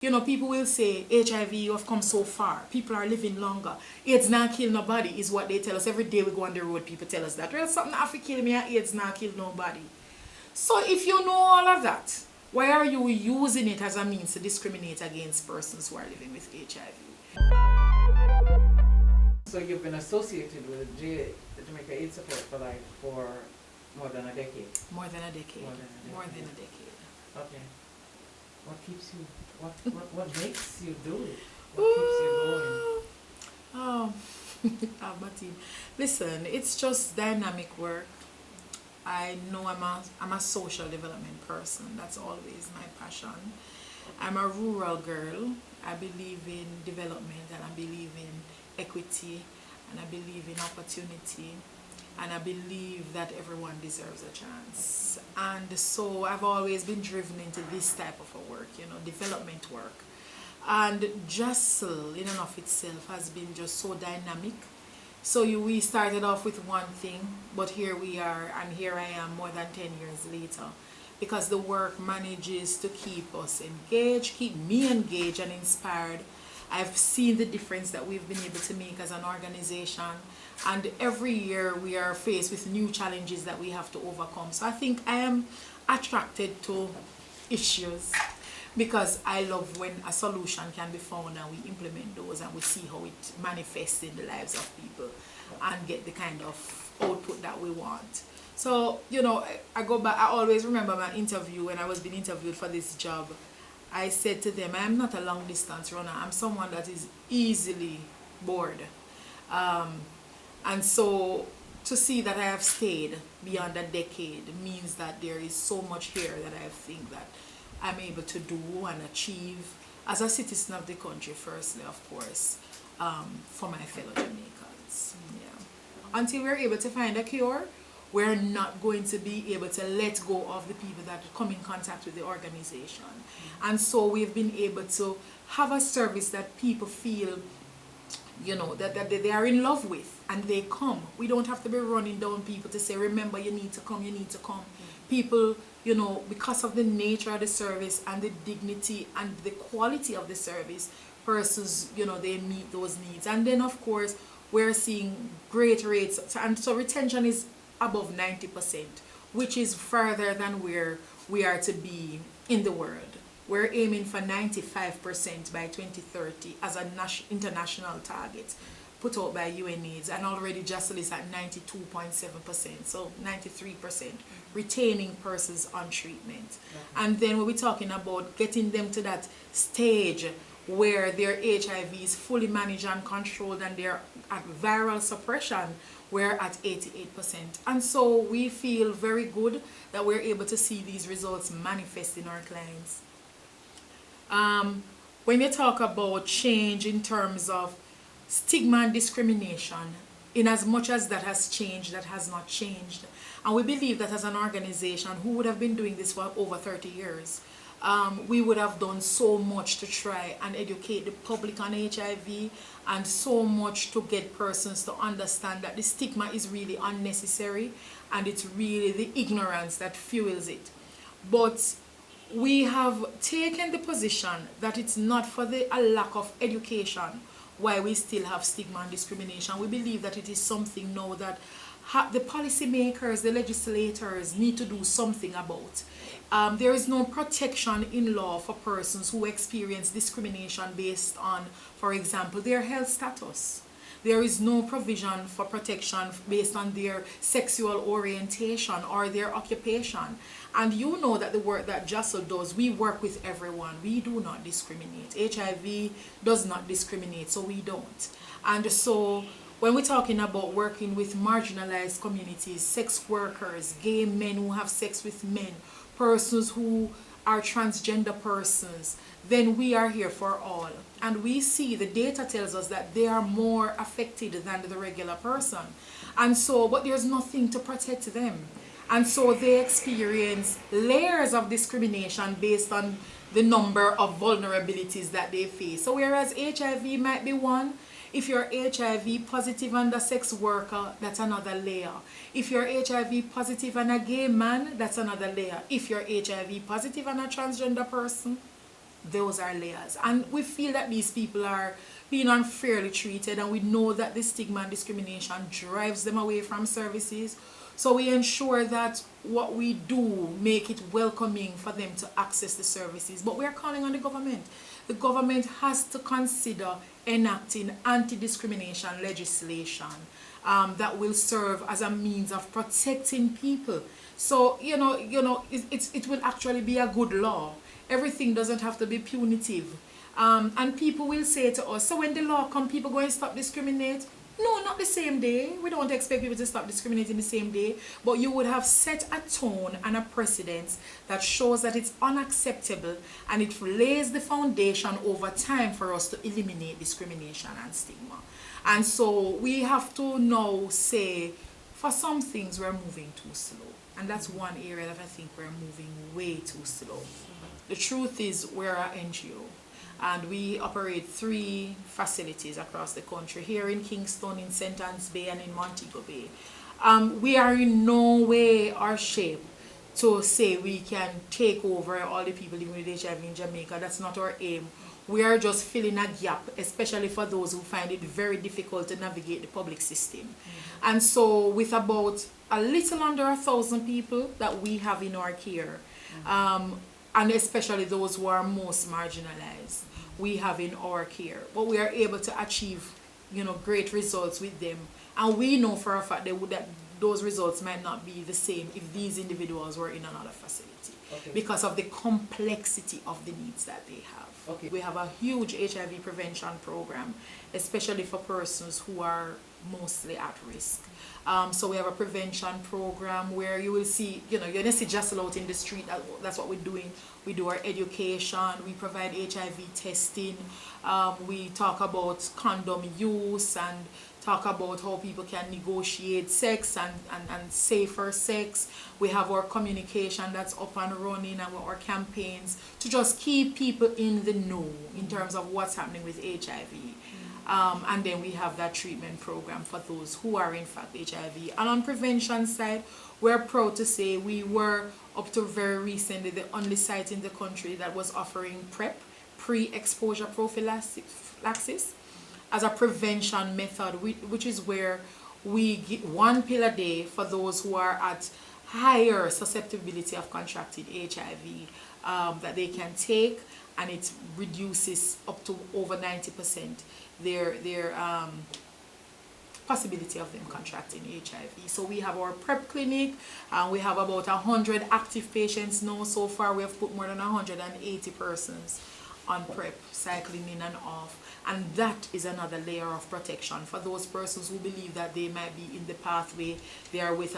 You know, people will say HIV, you have come so far. People are living longer. AIDS not kill nobody is what they tell us. Every day we go on the road, people tell us that. Well, something have to kill me and AIDS not kill nobody. So if you know all of that, why are you using it as a means to discriminate against persons who are living with HIV? So you've been associated with the Jamaica AIDS Support for Life for more than a decade? More than a decade. More than a decade. Okay. What keeps you, what makes you do it? What keeps you going? Oh, Martin. Listen, it's just dynamic work. I know I'm a social development person. That's always my passion. I'm a rural girl. I believe in development and I believe in equity and I believe in opportunity and I believe that everyone deserves a chance. And so I've always been driven into this type of a work, you know, development work. And JASL in and of itself has been just so dynamic. So we started off with one thing, but here we are, and here I am more than 10 years later. Because the work manages to keep us engaged, keep me engaged and inspired. I've seen the difference that we've been able to make as an organization. And every year we are faced with new challenges that we have to overcome. So I think I am attracted to issues because I love when a solution can be found and we implement those and we see how it manifests in the lives of people and get the kind of output that we want. So, you know, I go back, I always remember my interview when I was being interviewed for this job. I said to them, I'm not a long distance runner. I'm someone that is easily bored. And so to see that I have stayed beyond a decade means that there is so much here that I think that I'm able to do and achieve as a citizen of the country, firstly, of course, for my fellow Jamaicans. Yeah. Until we're able to find a cure, we're not going to be able to let go of the people that come in contact with the organization. And so we've been able to have a service that people feel, you know, that they are in love with and they come. We don't have to be running down people to say, remember, you need to come, you need to come. People, you know, because of the nature of the service and the dignity and the quality of the service, persons, you know, they meet those needs. And then, of course, we're seeing great rates. And so retention is above 90%, which is further than where we are to be in the world. We're aiming for 95% by 2030 as an international target put out by UNAIDS, and already JASL is at 92.7%, so 93% retaining persons on treatment. And then when we're talking about getting them to that stage where their HIV is fully managed and controlled and they're at viral suppression, we're at 88%. And so we feel very good that we're able to see these results manifest in our clients. When you talk about change in terms of stigma and discrimination, in as much as that has changed, that has not changed. And we believe that as an organization who would have been doing this for over 30 years, we would have done so much to try and educate the public on HIV and so much to get persons to understand that the stigma is really unnecessary and it's really the ignorance that fuels it. But we have taken the position that it's not for a lack of education why we still have stigma and discrimination. We believe that it is something now that the policymakers, the legislators need to do something about. There is no protection in law for persons who experience discrimination based on, for example, their health status. There is no provision for protection based on their sexual orientation or their occupation. And you know that the work that JASL does, we work with everyone. We do not discriminate. HIV does not discriminate, so we don't. And so when we're talking about working with marginalized communities, sex workers, gay men who have sex with men, persons who are transgender persons, then we are here for all. And we see the data tells us that they are more affected than the regular person. And so, but there's nothing to protect them. And so they experience layers of discrimination based on the number of vulnerabilities that they face. So whereas HIV might be one, if you're HIV positive and a sex worker, that's another layer. If you're HIV positive and a gay man, that's another layer. If you're HIV positive and a transgender person, those are layers. And we feel that these people are being unfairly treated, and we know that the stigma and discrimination drives them away from services. So we ensure that what we do make it welcoming for them to access the services. But we are calling on the government. The government has to consider enacting anti-discrimination legislation that will serve as a means of protecting people. So, it will actually be a good law. Everything doesn't have to be punitive. And people will say to us, so when the law comes, people going to stop discriminate? No, not the same day. We don't expect people to stop discriminating the same day. But you would have set a tone and a precedence that shows that it's unacceptable, and it lays the foundation over time for us to eliminate discrimination and stigma. And so we have to now say, for some things we're moving too slow. And that's one area that I think we're moving way too slow. The truth is we're an NGO. And we operate 3 facilities across the country, here in Kingston, in St. Anne's Bay, and in Montego Bay. We are in no way or shape to say we can take over all the people living with HIV in Jamaica. That's not our aim. We are just filling a gap, especially for those who find it very difficult to navigate the public system. And so with about a little under 1,000 people that we have in our care, and especially those who are most marginalized, we have in our care, but we are able to achieve, great results with them. And we know for a fact that those results might not be the same if these individuals were in another facility, because of the complexity of the needs that they have. We have a huge HIV prevention program, especially for persons who are mostly at risk. So we have a prevention program where you will see, you're going to see Jessel out in the street. That's what we're doing. We do our education. We provide HIV testing. We talk about condom use and talk about how people can negotiate sex and safer sex. We have our communication that's up and running, and our campaigns to just keep people in the know in terms of what's happening with HIV. And then we have that treatment program for those who are in fact HIV. And on prevention side, we're proud to say we were up to very recently the only site in the country that was offering PrEP, pre-exposure prophylaxis, as a prevention method, which is where we give 1 pill a day for those who are at higher susceptibility of contracting HIV that they can take, and it reduces up to over 90% their possibility of them contracting HIV. So we have our PrEP clinic, and we have about 100 active patients now. So far we have put more than 180 persons on PrEP, cycling in and off. And that is another layer of protection for those persons who believe that they might be in the pathway. They are with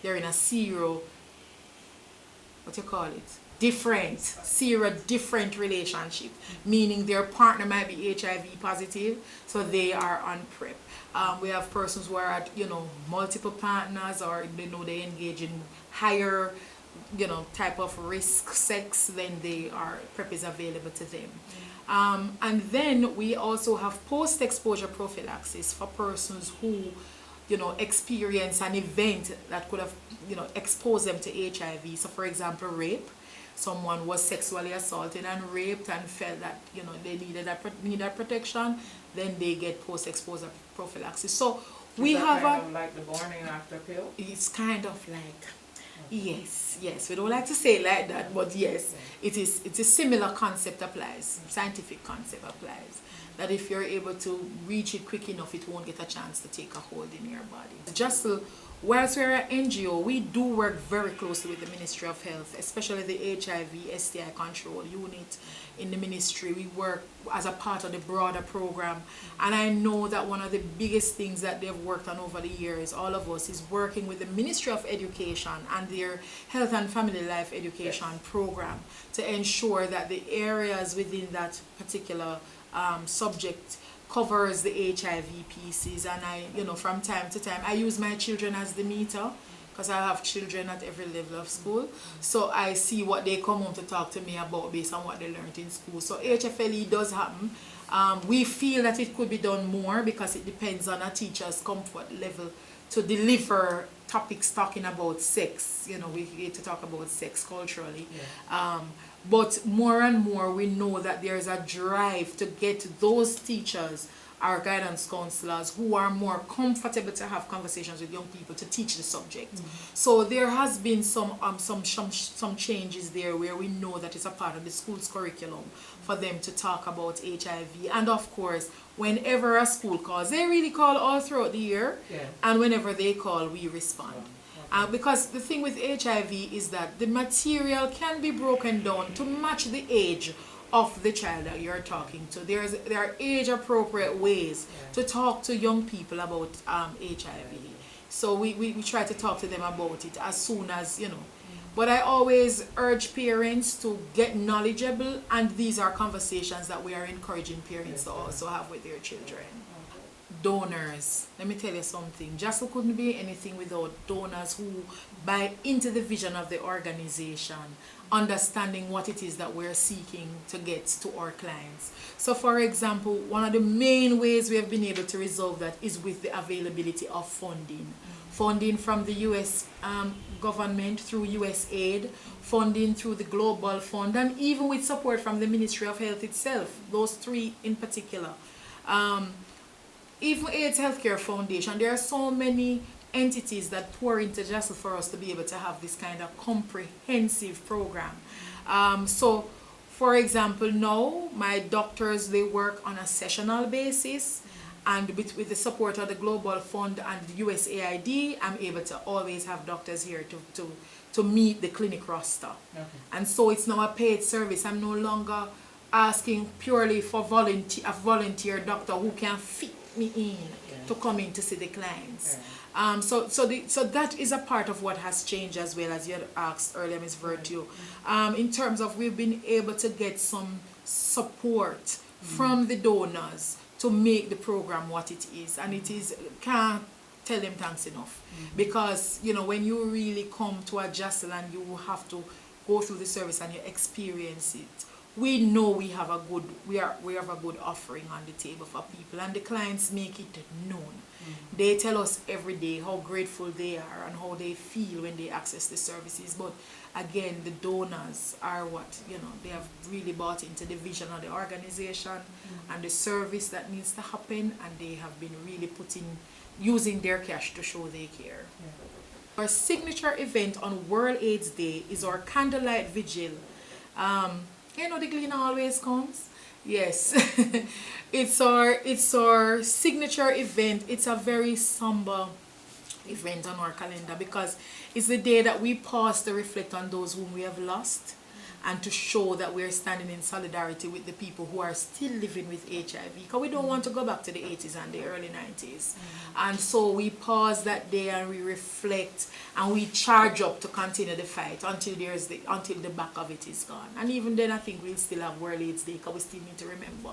they're in a different relationship, meaning their partner might be HIV positive, so they are on PrEP. We have persons who are at, multiple partners, or they engage in higher, type of risk sex, then PrEP is available to them. And then we also have post-exposure prophylaxis for persons who, experience an event that could have, exposed them to HIV. So for example, rape. Someone was sexually assaulted and raped and felt that, they needed protection, then they get post-exposure prophylaxis. So we have kind of like the morning after pill? It's kind of like, yes. We don't like to say it like that, but yes, it's a similar concept applies, scientific concept applies, that if you're able to reach it quick enough, it won't get a chance to take a hold in your body. Just whilst we're an NGO, we do work very closely with the Ministry of Health, especially the HIV STI control unit in the ministry. We work as a part of the broader program, and I know that one of the biggest things that they've worked on over the years, all of us, is working with the Ministry of Education and their Health and Family Life Education program to ensure that the areas within that particular subject covers the HIV pieces. And I, from time to time, I use my children as the meter, because I have children at every level of school. So I see what they come home to talk to me about based on what they learned in school. So HFLE does happen. We feel that it could be done more because it depends on a teacher's comfort level to deliver topics talking about sex. We get to talk about sex culturally. But more and more we know that there's a drive to get those teachers, our guidance counselors, who are more comfortable to have conversations with young people to teach the subject. So there has been some changes there where we know that it's a part of the school's curriculum for them to talk about HIV. And of course, whenever a school calls, they really call all throughout the year, and whenever they call, we respond. Because the thing with HIV is that the material can be broken down to match the age of the child that you're talking to. There are age appropriate ways to talk to young people about HIV. So we try to talk to them about it as soon as, you know. But I always urge parents to get knowledgeable, and these are conversations that we are encouraging parents to also have with their children. Donors. Let me tell you something. JASL couldn't be anything without donors who buy into the vision of the organization, understanding what it is that we're seeking to get to our clients. So for example, one of the main ways we have been able to resolve that is with the availability of funding. Funding from the US government through USAID, funding through the Global Fund, and even with support from the Ministry of Health itself, those three in particular. Even AIDS Healthcare Foundation, there are so many entities that pour into JASL for us to be able to have this kind of comprehensive program. So, for example, now my doctors, they work on a sessional basis, and with the support of the Global Fund and the USAID, I'm able to always have doctors here to meet the clinic roster. And so it's now a paid service. I'm no longer asking purely for a volunteer doctor who can fit me in to come in to see the clients. So that is a part of what has changed, as well as you had asked earlier, Ms. Virtue. In terms of we've been able to get some support from the donors to make the program what it is, and it is, can't tell them thanks enough, because you know, when you really come to a JASL and you have to go through the service and you experience it, we know we have a good offering on the table for people, and the clients make it known. They tell us every day how grateful they are and how they feel when they access the services. But again, the donors are what, you know, they have really bought into the vision of the organization and the service that needs to happen, and they have been really using their cash to show they care. Our signature event on World AIDS Day is our candlelight vigil. You know, the Gleaner always comes. Yes, it's our signature event. It's a very somber event on our calendar because it's the day that we pause to reflect on those whom we have lost, and to show that we're standing in solidarity with the people who are still living with HIV, because we don't want to go back to the 80s and the early 90s. And so we pause that day and we reflect and we charge up to continue the fight until the back of it is gone. And even then, I think we'll still have World AIDS Day, because we still need to remember.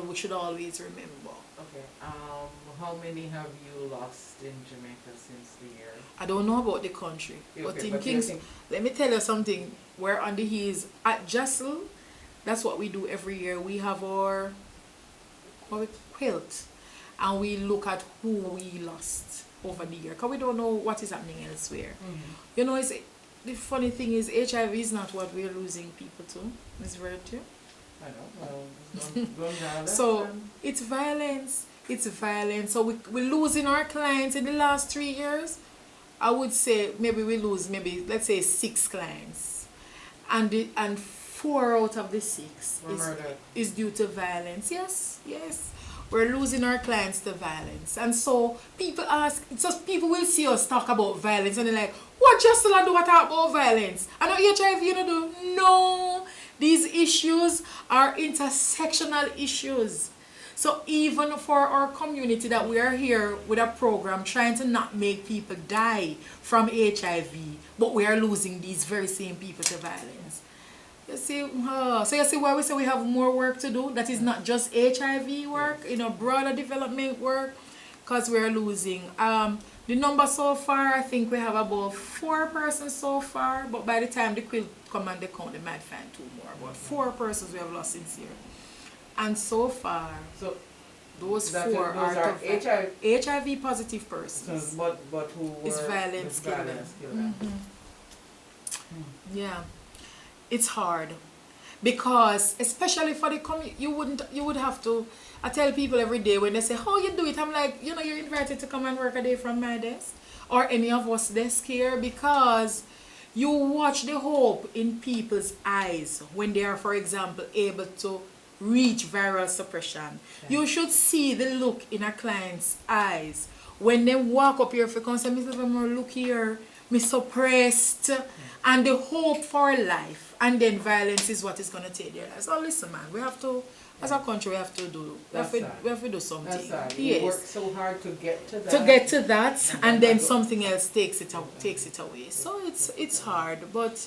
We should always remember. Okay. How many have you lost in Jamaica since the year? I don't know about the country, but in Kings, let me tell you something. We're on the heels at JASL. That's what we do every year. We have our quilt, and we look at who we lost over the year, because we don't know what is happening elsewhere. You know, the funny thing is, HIV is not what we're losing people to. Ms. Virtue. I know. Well, so it's violence. It's violence. So we're losing our clients in the last 3 years. I would say maybe we lose let's say 6 clients, and 4 out of the 6 is due to violence. Yes, we're losing our clients to violence. And so people will see us talk about violence and they're like, what JASL do I talk about violence? I know HIV, you know, do. No, these issues are intersectional issues. So even for our community, that we are here with a program trying to not make people die from HIV, but we are losing these very same people to violence. You see, so you see why we say we have more work to do. That is not just HIV work, you know, broader development work, because we are losing. The number so far, I think we have about 4 persons so far, but by the time the quilt come and they count, they might find 2 more. But 4 persons we have lost since here. And so far, those 4 are HIV positive persons. But who were violence killers. Yeah. it's hard because especially for the you would have to. I tell people every day when they say how you do it, I'm like, you're invited to come and work a day from my desk or any of us desk here, because you watch the hope in people's eyes when they are, for example, able to reach viral suppression. You should see the look in a client's eyes when they walk up here for come say, Mr. Livermore, look here, me suppressed, and the hope for life, and then violence is what is going to take their lives. So listen, man, we have to, as a country, we have to do something. That's right. Yes. We work so hard to get to that. To get to that, and then something else takes it away. So it's hard, but